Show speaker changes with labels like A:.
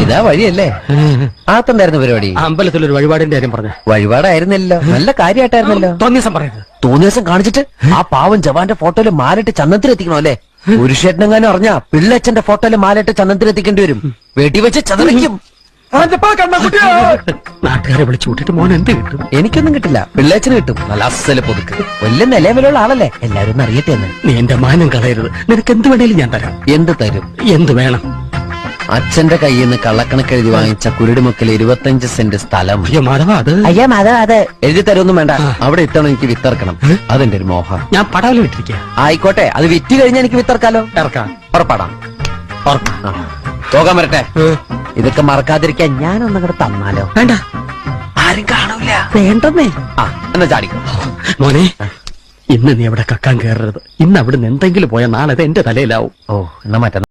A: ഇതാ വഴിയല്ലേ? ആത്തണ്ടായിരുന്നു പരിപാടി.
B: അമ്പലത്തിലൊരു വഴിപാടിന്റെ കാര്യം പറഞ്ഞു.
A: വഴിപാടായിരുന്നല്ലോ, നല്ല കാര്യമായിട്ടായിരുന്നല്ലോ.
B: തോന്നിയസം പറയരുത്.
A: തോന്നിയസം കാണിച്ചിട്ട് ആ പാവം ജവാന്റെ ഫോട്ടോയില് മാലിട്ട് ചന്ദനത്തിലെത്തിക്കണോ അല്ലേ? പുരുഷേട്ടനെങ്ങാനും അറിഞ്ഞാ പിള്ളച്ചന്റെ ഫോട്ടോയില് മാലിട്ട് ചന്ദനത്തിലെത്തിക്കേണ്ടി വരും. വെടിവെച്ച് ചതറിക്കും.
B: നാട്ടുകാരെ വിളിച്ചു വിട്ടിട്ട് മോൻ എന്ത് കിട്ടും?
A: എനിക്കൊന്നും കിട്ടില്ല, പിള്ളേച്ചന് കിട്ടും. നല്ല അസല് പൊതുക്ക്, വലിയ നിലവിലുള്ള ആളല്ലേ, എല്ലാരും ഒന്ന് അറിയട്ടെ എന്ന്.
B: നീ എന്റെ മാനം കളയരുത്. നിനക്ക് എന്ത് വേണേലും ഞാൻ തരാം.
A: എന്ത് തരും?
B: എന്ത് വേണം?
A: അച്ഛന്റെ കയ്യിൽ നിന്ന് കള്ളക്കണക്ക് എഴുതി വാങ്ങിച്ച കുരുടിമുക്കിൽ 25 സെന്റ് സ്ഥലം.
B: അയ്യോ മാധവ, അത്
A: അയ്യാ അതെ എഴുതി തരൊന്നും വേണ്ട. അവിടെ ഇത്തണം എനിക്ക് വിത്തിറക്കണം. അതെന്റെ ഒരു മോഹം.
B: ഞാൻ പടാവലം ഇട്ടിരിക്കുക.
A: ആയിക്കോട്ടെ, അത് വിറ്റ് കഴിഞ്ഞാൽ എനിക്ക് വിത്തിറക്കാലോ.
B: ഇറക്കാം.
A: ഉറപ്പാടാം. പോകാൻ വരട്ടെ. ഇതൊക്കെ മറക്കാതിരിക്കാൻ ഞാനൊന്നും കൂടെ തന്നാലോ?
B: വേണ്ട,
A: ആരും കാണൂല.
B: വേണ്ടെന്നേ.
A: എന്നാ ചാടിക്കോ
B: മോനെ. ഇന്ന് നീ അവിടെ കക്കാൻ കയറരുത്. ഇന്ന് അവിടുന്ന് എന്തെങ്കിലും പോയാൽ നാളെ എന്റെ തലയിലാവും.
A: ഓ, എന്നാ മറ്റന്നാ